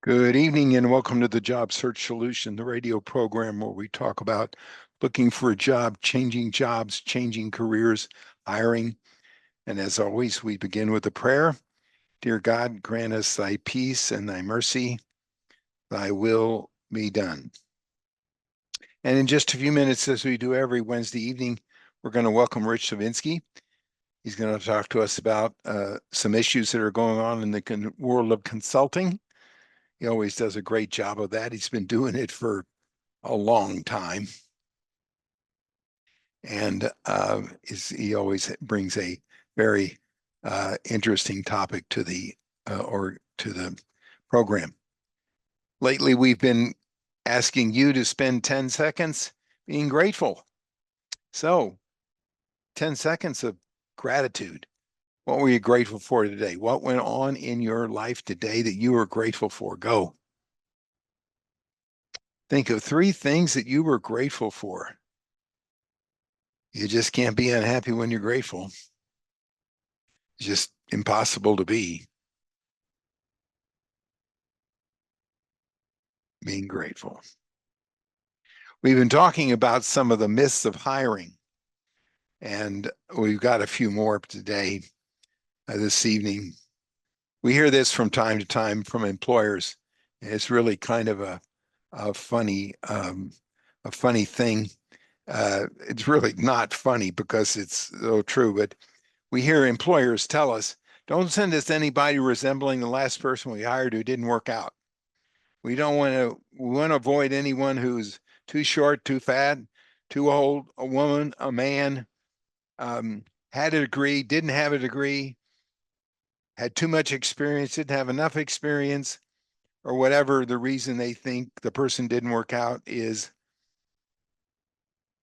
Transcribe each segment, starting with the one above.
Good evening and welcome to the Job Search Solution, the radio program where we talk about looking for a job, changing jobs, changing careers, hiring. And as always, we begin with a prayer. Dear God, grant us thy peace and thy mercy, thy will be done. And in just a few minutes, as we do every Wednesday evening, we're going to welcome Rich Savinsky. He's going to talk to us about some issues that are going on in the world of consulting. He always does a great job of that. He's been doing it for a long time. And he always brings a very interesting topic to the program. Lately, we've been asking you to spend 10 seconds being grateful. So 10 seconds of gratitude. What were you grateful for today? What went on in your life today that you were grateful for? Go. Think of 3 things that you were grateful for. You just can't be unhappy when you're grateful. It's just impossible to be. Being grateful. We've been talking about some of the myths of hiring, and we've got a few more today, this evening. We hear this from time to time from employers. And it's really kind of a funny thing. It's really not funny because it's so true, but we hear employers tell us, don't send us anybody resembling the last person we hired who didn't work out. We want to avoid anyone who's too short, too fat, too old, a woman, a man, had a degree, didn't have a degree, had too much experience, didn't have enough experience, or whatever the reason they think the person didn't work out is.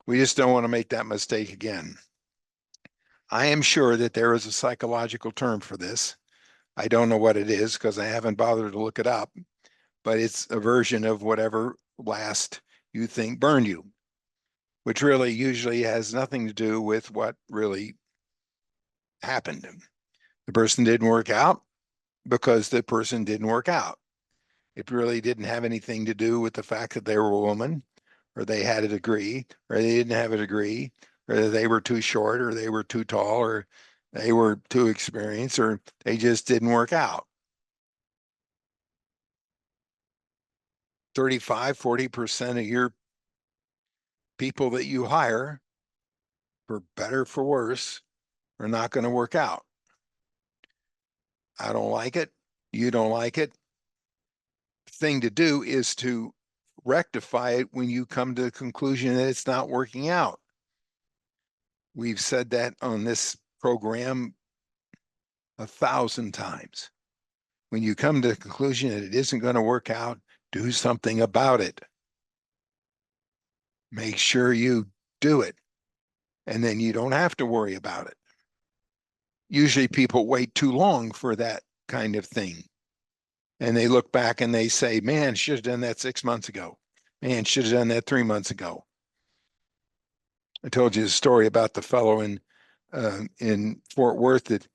We just don't want to make that mistake again. I am sure that there is a psychological term for this. I don't know what it is because I haven't bothered to look it up, but it's a version of whatever last you think burned you, which really usually has nothing to do with what really happened. The person didn't work out because the person didn't work out. It really didn't have anything to do with the fact that they were a woman, or they had a degree, or they didn't have a degree, or they were too short, or they were too tall, or they were too experienced, or they just didn't work out. 35, 40% of your people that you hire, for better, for worse, are not going to work out. I don't like it. You don't like it. The thing to do is to rectify it when you come to the conclusion that it's not working out. We've said that on this program 1,000 times. When you come to the conclusion that it isn't going to work out, do something about it. Make sure you do it, and then you don't have to worry about it. Usually people wait too long for that kind of thing. And they look back and they say, man, should have done that 6 months ago. Man, should have done that 3 months ago. I told you the story about the fellow in Fort Worth that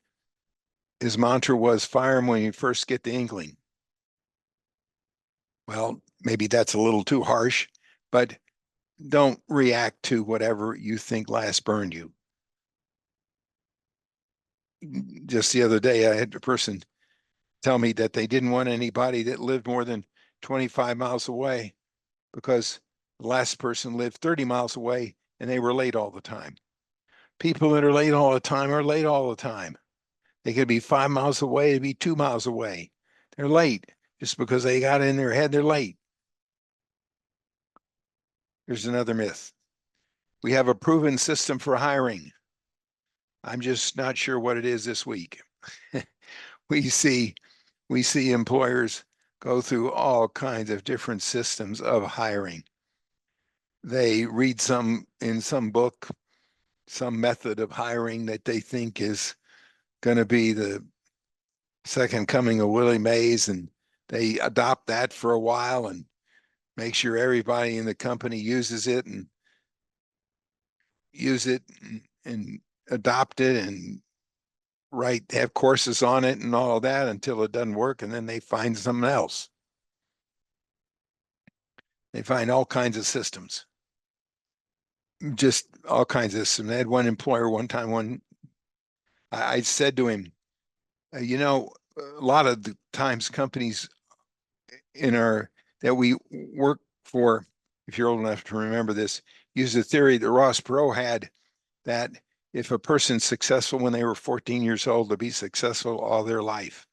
his mantra was fire him when you first get the inkling. Well, maybe that's a little too harsh, but don't react to whatever you think last burned you. Just the other day, I had a person tell me that they didn't want anybody that lived more than 25 miles away because the last person lived 30 miles away and they were late all the time. People that are late all the time are late all the time. They could be 5 miles away, it'd be 2 miles away. They're late just because they got in their head they're late. Here's another myth. We have a proven system for hiring. I'm just not sure what it is this week. we see employers go through all kinds of different systems of hiring. They read in some book, some method of hiring that they think is going to be the second coming of Willie Mays, and they adopt that for a while and make sure everybody in the company uses it and adopt it and have courses on it and all of that until it doesn't work, and then they find something else. They find all kinds of systems, just all kinds of systems. I had one employer one time, I said to him, you know, a lot of the times companies in our that we work for, if you're old enough to remember this, use the theory that Ross Perot had that if a person's successful when they were 14 years old, they'll be successful all their life.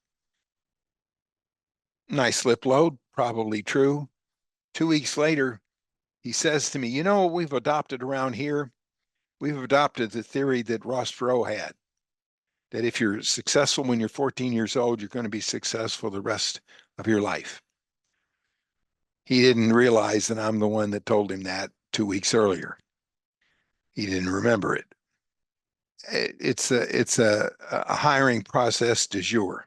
Nice slip load, probably true. 2 weeks later, he says to me, you know what we've adopted around here? We've adopted the theory that Ross Perot had, that if you're successful when you're 14 years old, you're going to be successful the rest of your life. He didn't realize that I'm the one that told him that 2 weeks earlier. He didn't remember it. It's a hiring process du jour.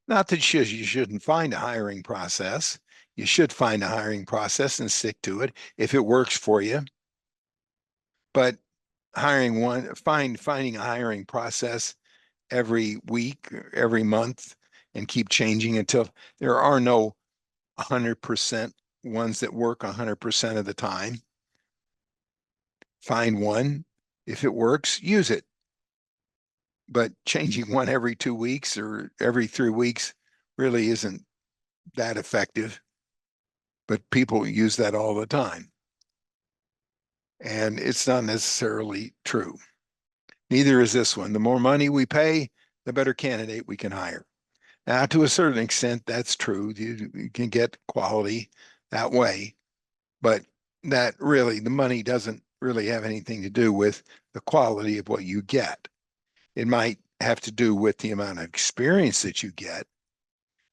Not that you shouldn't find a hiring process. You should find a hiring process and stick to it if it works for you. But finding a hiring process every week, every month, and keep changing until there are no 100% ones that work 100% of the time. Find one. If it works, use it. But changing one every 2 weeks or every 3 weeks really isn't that effective. But people use that all the time. And it's not necessarily true. Neither is this one. The more money we pay, the better candidate we can hire. Now, to a certain extent, that's true. You can get quality that way, but that really, the money doesn't really have anything to do with the quality of what you get. It might have to do with the amount of experience that you get,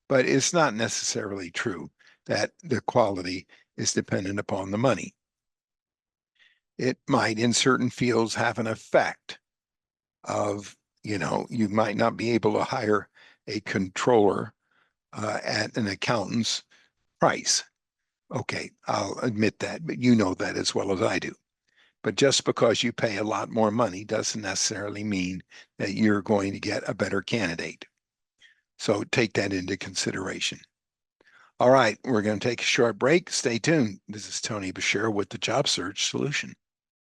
but it's not necessarily true that the quality is dependent upon the money. It might, in certain fields, have an effect of, you might not be able to hire a controller at an accountant's price. Okay, I'll admit that, but you know that as well as I do. But just because you pay a lot more money doesn't necessarily mean that you're going to get a better candidate. So take that into consideration. All right, we're going to take a short break. Stay tuned. This is Tony Bashir with the Job Search Solution.